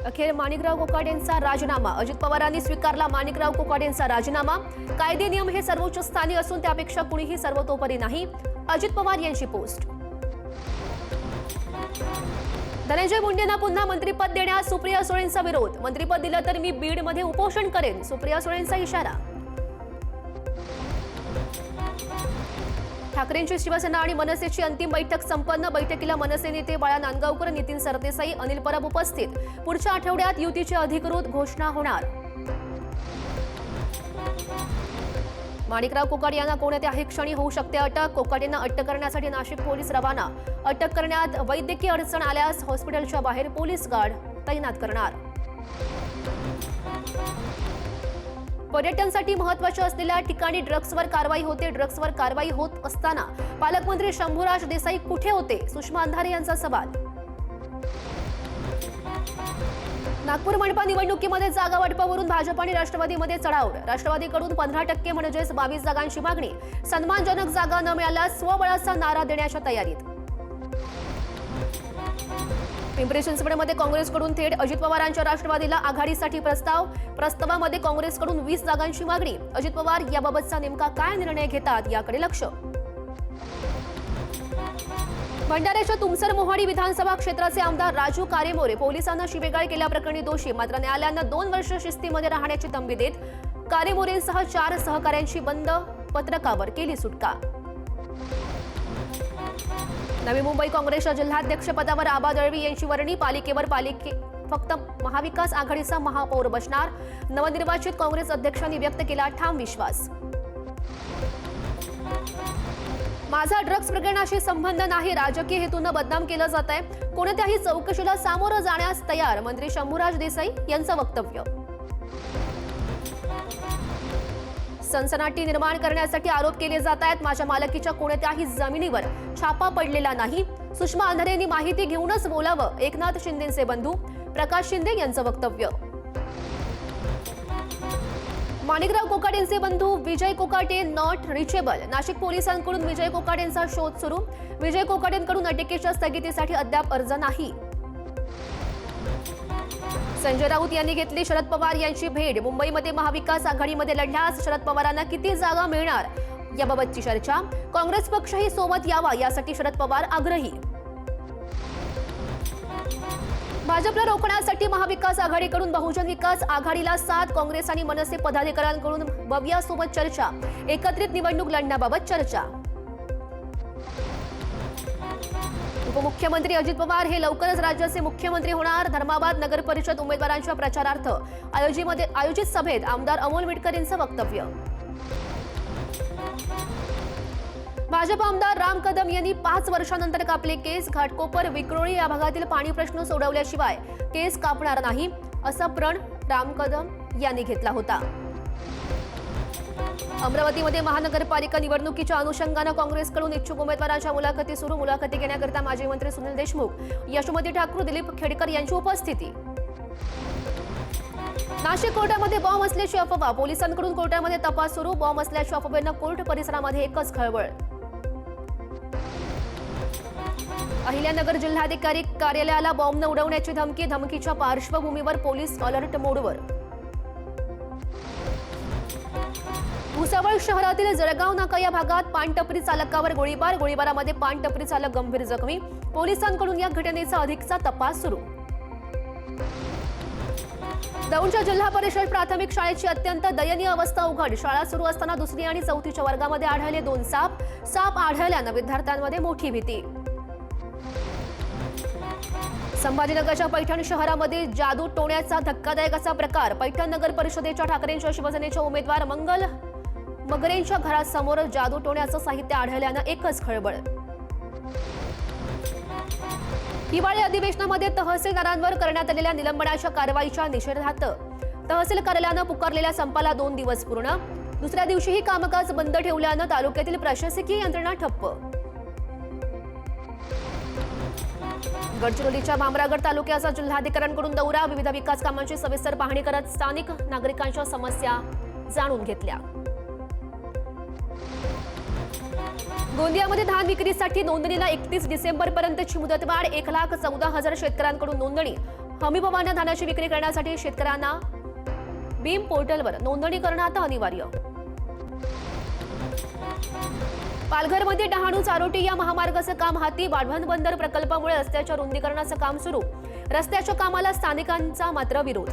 अखेर माणिकराव कोकाटेंचा राजीनामा. अजित पवारांनी स्वीकारला माणिकराव कोकाटेंचा राजीनामा. कायदे नियम हे सर्वोच्च स्थानी असून त्यापेक्षा कुणीही सर्वतोपरी नाही, अजित पवार यांची पोस्ट. धनंजय मुंडेंना पुन्हा मंत्रिपद देण्यास सुप्रिया सुळेंचा विरोध. मंत्रिपद दिलं तर मी बीडमध्ये उपोषण करेन, सुप्रिया सुळेंचा इशारा. ठाकरेंची शिवसेना आणि मनसेची अंतिम बैठक संपन्न. बैठकीला मनसे नेते बाळा नांदगावकर, नितीन सरदेसाई, अनिल परब उपस्थित. पुढच्या आठवड्यात युतीची अधिकृत घोषणा होणार. माणिकराव कोकाटे यांना कोणत्याही क्षणी होऊ शकते अटक. कोकाटेंना अटक करण्यासाठी नाशिक पोलीस रवाना. अटक करण्यात वैद्यकीय अडचण आल्यास हॉस्पिटलच्या बाहेर पोलीस गार्ड तैनात करणार. पर्यटनासाठी महत्त्वाच्या असलेल्या ठिकाणी ड्रग्सवर कारवाई होते. ड्रग्सवर कारवाई होत असताना पालकमंत्री शंभूराज देसाई कुठे होते, सुषमा अंधारे यांचा सवाल. नागपूर मनपा निवडणुकीमध्ये जागा वाटपावरून भाजप आणि राष्ट्रवादीमध्ये चढाओढ. राष्ट्रवादीकडून 15% म्हणजेच 22 जागांची मागणी. सन्मानजनक जागा न मिळाल्यास स्वबळाचा नारा देण्याच्या तयारीत. पिंपरी चिंचवडमध्ये काँग्रेसकडून थेट अजित पवारांच्या राष्ट्रवादीला आघाडीसाठी प्रस्ताव. प्रस्तावामध्ये काँग्रेसकडून 20 जागांची मागणी. अजित पवार याबाबतचा नेमका काय निर्णय घेतात याकडे लक्ष. भंडाऱ्याच्या तुमसर मोहाडी विधानसभा क्षेत्राचे आमदार राजू कारेमोरे पोलिसांना शिवेगाळ केल्याप्रकरणी दोषी. मात्र न्यायालयानं 2 वर्ष शिस्तीमध्ये राहण्याची तंबी देत कारेमोरेंसह 4 सहकाऱ्यांची बंद पत्रकावर केली सुटका. नवी मुंबई काँग्रेसच्या जिल्हाध्यक्षपदावर आबा दळवी यांची वर्णी. पालिकेवर फक्त महाविकास आघाडीचा महापौर बसणार. नवनिर्वाचित काँग्रेस अध्यक्षांनी व्यक्त केला ठाम विश्वास. माझा ड्रग्स प्रकरणाशी संबंध नाही, राजकीय हेतूनं बदनाम केलं जात आहे. कोणत्याही चौकशीला सामोरं जाण्यास तयार, मंत्री शंभूराज देसाई यांचं वक्तव्य. सनसनाटी निर्माण करण्यासाठी आरोप केले जात आहेत. माझ्या मालकीच्या कोणत्याही जमिनीवर छापा पडलेला नाही. सुषमा अंधारेंनी माहिती घेऊनच बोलावं, एकनाथ शिंदेचे बंधू प्रकाश शिंदे यांचं वक्तव्य. माणिकराव कोकाटेंचे बंधू विजय कोकाटे नॉट रिचेबल. नाशिक पोलिसांकडून विजय कोकाटेंचा शोध सुरू. विजय कोकाटेंकडून अटकेच्या स्थगितीसाठी अद्याप अर्ज नाही. संजय राऊत यांनी घेतली शरद पवार यांची भेट. मुंबईमध्ये महाविकास आघाडीमध्ये लढल्यास शरद पवारांना किती जागा मिळणार याबाबतची चर्चा. काँग्रेस पक्षही सोबत यावा यासाठी शरद पवार आग्रही. भाजपला रोखण्यासाठी महाविकास आघाडीकडून बहुजन विकास आघाडीला साथ. काँग्रेस आणि मनसे पदाधिकाऱ्यांकडून बबियासोबत चर्चा. एकत्रित निवडणूक लढण्याबाबत चर्चा. उपमुख्यमंत्री अजित पवार हे लवकरच राज्याचे मुख्यमंत्री होणार. धर्माबाद नगर परिषद उमेदवारांच्या प्रचारार्थ आयोजित सभेत आमदार अमोल मिटकर यांचं वक्तव्य. भाजप आमदार राम कदम यांनी 5 वर्षांनंतर कापले केस. घाटकोपर विक्रोळी या भागातील पाणी प्रश्न सोडवल्याशिवाय केस कापणार नाही असा प्रण राम कदम यांनी घेतला होता. अमरावतीमध्ये महानगरपालिका निवडणुकीच्या अनुषंगानं काँग्रेसकडून इच्छुक उमेदवारांच्या मुलाखती सुरू. मुलाखती घेण्याकरिता माजी मंत्री सुनील देशमुख, यशोमती ठाकूर, दिलीप खेडकर यांची उपस्थिती. नाशिक कोर्टामध्ये बॉम्ब असल्याची अफवा. पोलिसांकडून कोर्टामध्ये तपास सुरू. बॉम्ब असल्याच्या अफवेनं कोर्ट परिसरामध्ये एकच खळबळ. अहिल्यानगर जिल्हाधिकारी कार्यालयाला बॉम्ब उडवण्याची धमकी. धमकीच्या पार्श्वभूमीवर पोलीस अलर्ट मोडवर. भुसावळ शहरातील जळगाव नाका या भागात पानटपरी चालकावर गोळीबार. गोळीबारामध्ये पानटपरी चालक गंभीर जखमी. पोलिसांकडून या घटनेचा अधिकचा तपास सुरू. दौंडच्या जिल्हा परिषद प्राथमिक शाळेची अत्यंत दयनीय अवस्था उघड. शाळा सुरू असताना 2री आणि 4थीच्या वर्गामध्ये आढळले 2 साप. साप आढळल्यानं विद्यार्थ्यांमध्ये मोठी भीती. संभाजीनगरच्या पैठण शहरामध्ये जादू टोण्याचा धक्कादायक असा प्रकार. पैठण नगर परिषदेच्या ठाकरेंच्या शिवसेनेच्या उमेदवार मंगल मगरेंच्या घरासमोर जादू टोण्याचं साहित्य आढळल्यानं एकच खळबळ. हिवाळी अधिवेशनामध्ये तहसीलदारांवर करण्यात आलेल्या निलंबनाच्या कारवाईच्या निषेधार्थ तहसील कार्यालयानं पुकारलेल्या संपाला 2 दिवस पूर्ण. दुसऱ्या दिवशीही कामकाज बंद ठेवल्यानं तालुक्यातील प्रशासकीय यंत्रणा ठप्प. गडचिरोलीच्या भामरागड तालुक्याचा जिल्हाधिकाऱ्यांकडून दौरा. विविध विकास कामांची सविस्तर पाहणी करत स्थानिक नागरिकांच्या समस्या जाणून घेतल्या. गोंदियामध्ये धान विक्रीसाठी नोंदणीला 31 डिसेंबरपर्यंतची मुदतवाढ. 1,14,000 शेतकऱ्यांकडून नोंदणी. हमीभावानं धान्याची विक्री करण्यासाठी शेतकऱ्यांना बीम पोर्टलवर नोंदणी करणं आता अनिवार्य. पालघरमध्ये डहाणू चारोटी या महामार्गाचं काम हाती. वाढवण बंदर प्रकल्पामुळे रस्त्याच्या रुंदीकरणाचं काम सुरू. रस्त्याच्या कामाला स्थानिकांचा मात्र विरोध.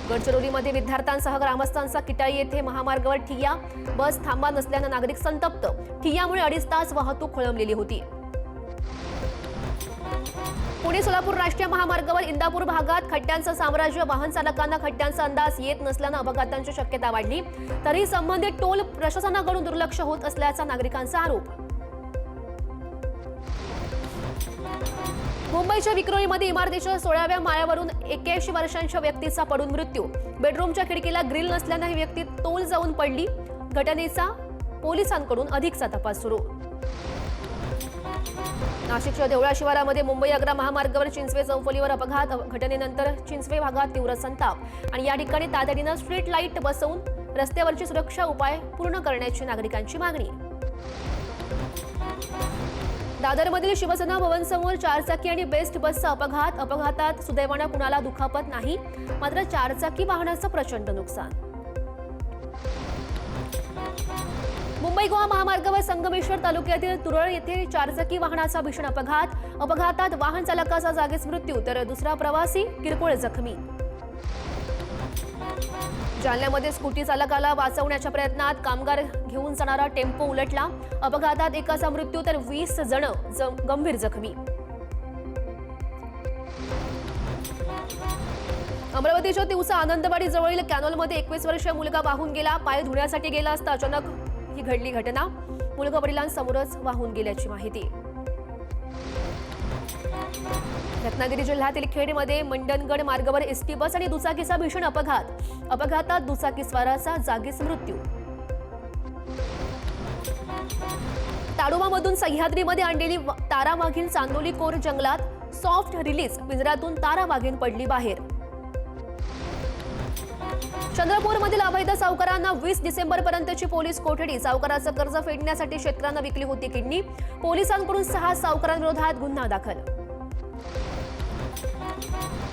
गडचिरोलीमध्ये विद्यार्थ्यांसह ग्रामस्थांचा किटाळी येथे महामार्गावर ठिय्या. बस थांबा नसल्यानं नागरिक संतप्त. ठिय्यामुळे 2.5 तास वाहतूक खोळंबलेली होती. पुणे सोलापूर राष्ट्रीय महामार्गावर इंदापूर भागात खड्ड्यांचं साम्राज्य. वाहन चालकांना खड्ड्यांचा अंदाज येत नसल्यानं अपघातांची शक्यता वाढली. तरी संबंधित टोल प्रशासनाकडून दुर्लक्ष होत असल्याचा नागरिकांचा आरोप. मुंबईच्या विक्रोळीमध्ये इमारतीच्या 16व्या माळ्यावरून 81 वर्षांच्या व्यक्तीचा पडून मृत्यू. बेडरूमच्या खिडकीला ग्रिल नसल्यानं ही व्यक्ती तोल जाऊन पडली. घटनेचा पोलिसांकडून अधिकचा तपास सुरू. नाशिकच्या देवळा शिवारामध्ये मुंबई आग्रा महामार्गावर चिंचवे चौफुलीवर अपघात. घटनेनंतर चिंचवे भागात तीव्र संताप आणि या ठिकाणी तातडीनं स्ट्रीट लाईट बसवून रस्त्यावरची सुरक्षा उपाय पूर्ण करण्याची नागरिकांची मागणी. दादरमधील शिवसेना भवन समोर 4 चाकी आणि बेस्ट बसचा अपघात. अपघातात सुदैवानं कुणाला दुखापत नाही, मात्र 4 चाकी वाहनाचं प्रचंड नुकसान. मुंबई गोवा महामार्गावर संगमेश्वर तालुक्यातील तुरळ येथे 4 चाकी वाहनाचा भीषण अपघात. अपघातात वाहन चालकाचा जागीच मृत्यू तर दुसरा प्रवासी किरकोळ जखमी. जालन्यामध्ये स्कूटी चालकाला वाचवण्याच्या प्रयत्नात कामगार घेऊन जाणारा टेम्पो उलटला. अपघातात एकाचा मृत्यू तर 20 जण गंभीर जखमी. अमरावतीच्या तिवसा आनंदवाडी जवळील कॅनॉलमध्ये 21 वर्षीय मुलगा वाहून गेला. पाय धुण्यासाठी गेला असता अचानक ही घडली घटना. मुलगा वडिलांसमोरच वाहून गेल्याची माहिती. रत्नागिरी जिल्ह्यातील खेडमध्ये मंडणगड मार्गावर एसटी बस आणि दुचाकीचा भीषण अपघात. अपघातात दुचाकी स्वाराचा जागीच मृत्यू. ताडोबामधून सह्याद्रीमध्ये आणलेली तारा वाघीण चांदोली कोर जंगलात. Soft release. पिंजऱ्यातून तारा वाघीण पडली बाहेर. चंद्रपूरमधील अवैध सावकारांना 20 डिसेंबरपर्यंतची पोलीस कोठडी. सावकाराचं कर्ज फेडण्यासाठी शेतकऱ्यांना विकली होती किडनी. पोलिसांकडून 6 सावकारांविरोधात गुन्हा दाखल.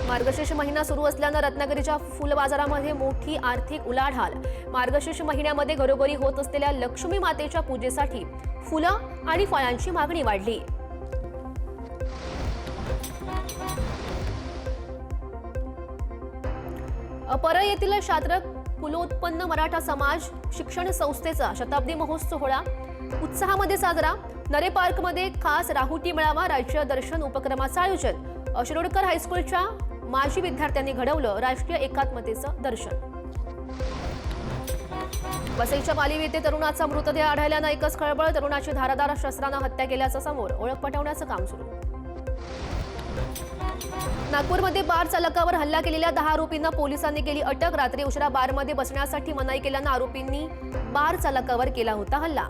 मार्गशीर्ष महिना सुरू असल्यानं रत्नागिरीच्या फुल बाजारामध्ये मोठी आर्थिक उलाढाल. मार्गशीर्ष महिन्यामध्ये घरोघरी होत असलेल्या लक्ष्मी मातेच्या पूजेसाठी फुलं आणि फळांची मागणी वाढली. परळ येथील शात्रक कुलोत्पन्न मराठा समाज शिक्षण संस्थेचा शताब्दी महोत्सव सोहळा उत्साहामध्ये साजरा. नरे पार्कमध्ये खास राहुटी मेळावा. राज्य दर्शन उपक्रमाचं आयोजन. शिरोडकर हायस्कूलच्या माजी विद्यार्थ्यांनी घडवलं राष्ट्रीय एकात्मतेचं दर्शन. वसईच्या मालीव येथे तरुणाचा मृतदेह आढळल्यानं एकच खळबळ. तरुणाची धारदार शस्त्रानं हत्या केल्याचं समोर. ओळख पटवण्याचं काम सुरू. नागपूरमध्ये बार चालकावर हल्ला केलेल्या 10 आरोपींना पोलिसांनी केली अटक. रात्री उशिरा बारमध्ये बसण्यासाठी मनाई केल्यानं आरोपींनी बार चालकावर केला होता हल्ला.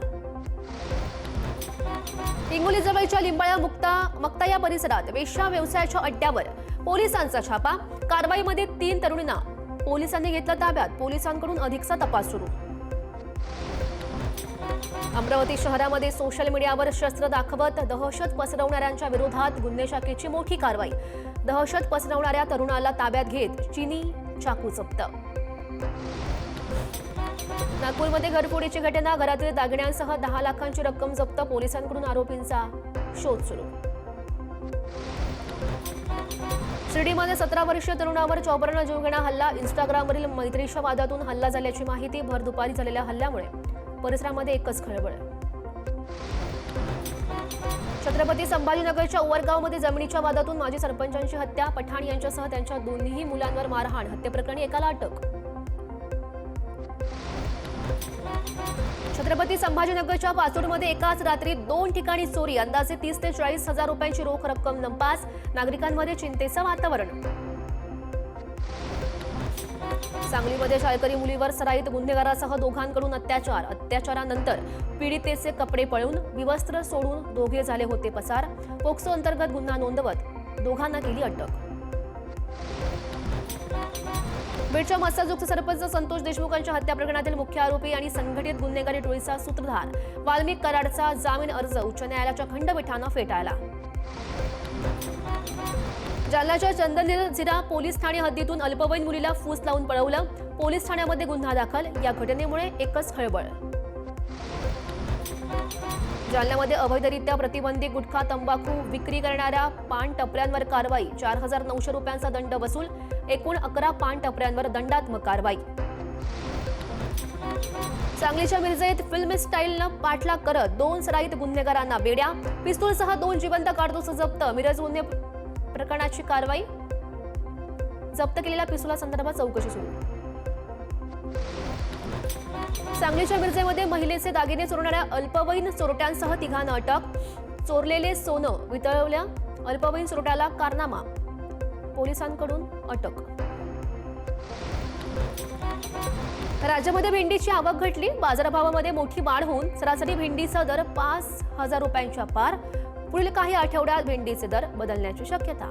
हिंगोली जवळच्या लिंबाळा मक्ता या परिसरात वेश्या व्यवसायाच्या अड्ड्यावर पोलिसांचा छापा. कारवाईमध्ये 3 तरुणींना पोलिसांनी घेतलं ताब्यात. पोलिसांकडून अधिकचा तपास सुरू. अमरावती शहरामध्ये सोशल मीडियावर शस्त्र दाखवत दहशत पसरवणाऱ्यांच्या विरोधात गुन्हे शाखेची मोठी कारवाई. दहशत पसरवणाऱ्या तरुणाला ताब्यात घेत चिनी चाकू जप्त. नागपूरमध्ये घरफोडीची घटना. घरातील दागिन्यांसह 10 लाखांची रक्कम जप्त. पोलिसांकडून आरोपींचा शोध सुरू. शिर्डीमध्ये 17 वर्षीय तरुणावर चौबरानं जीवघेणा हल्ला. इंस्टाग्रामवरील मैत्रीच्या वादातून हल्ला झाल्याची माहिती. भर दुपारी झालेल्या हल्ल्यामुळे परिसरामध्ये एकच खळबळ. छत्रपती संभाजीनगरच्या उवरगावमध्ये जमिनीच्या वादातून माजी सरपंचांची हत्या. पठाण यांच्यासह त्यांच्या दोन्ही मुलांवर मारहाण. हत्येप्रकरणी एकाला अटक. छत्रपती संभाजीनगरच्या पाचोडमध्ये एकाच रात्री 2 ठिकाणी चोरी. अंदाजे 30 ते 40 हजार रुपयांची रोख रक्कम नंपास. नागरिकांमध्ये चिंतेचं वातावरण. सांगलीमध्ये शाळकरी मुलीवर सराईत. गुन्हेगारासह दोघांकडून अत्याचार. अत्याचारानंतर पीडितेचे कपडे पळून विवस्त्र सोडून दोघे झाले होते पसार. पोक्सो अंतर्गत गुन्हा नोंदवत दोघांना केली अटक. बीडच्या मस्साजोगचे सरपंच संतोष देशमुखांच्या हत्या प्रकरणातील मुख्य आरोपी आणि संघटित गुन्हेगारी टोळीचा सूत्रधार वाल्मिक कराडचा जामीन अर्ज उच्च न्यायालयाच्या खंडपीठानं फेटाळला. जालन्याच्या चंदनझिरा पोलीस ठाणे हद्दीतून अल्पवयीन मुलीला फूस लावून पळवलं. पोलीस ठाण्यामध्ये गुन्हा दाखल. या घटनेमुळे एकच खळबळ. जालन्यामध्ये अवैधरित्या प्रतिबंधित गुटखा तंबाखू विक्री करणाऱ्या पान टपऱ्यांवर कारवाई. 4,900 रुपयांचा दंड वसूल. एकूण 11 पान टपऱ्यांवर दंडात्मक कारवाई. सांगलीच्या मिरजेत फिल्म स्टाईलनं पाठलाग करत 2 सराईत गुन्हेगारांना बेड्या. पिस्तूलसह 2 जिवंत कारतूस जप्त. मिरज गुन्हे प्रकरणाची कारवाई. जप्त केलेल्या पिस्तुलासंदर्भात चौकशी सुरू. सांगलीच्या मिरजेमध्ये महिलेचे दागिने चोरणाऱ्या अल्पवयीन चोरट्यांसह 3 अटक. चोरलेले सोनं वितळवल्या. अल्पवयीन चोरट्याला कारनामा. पोलिसांकडून अटक. राज्यामध्ये भेंडीची आवक घटली. बाजारभावामध्ये मोठी वाढ होऊन सरासरी भेंडीचा दर 5,000 रुपयांच्या पार. पुढील काही आठवड्यात भेंडीचे दर बदलण्याची शक्यता.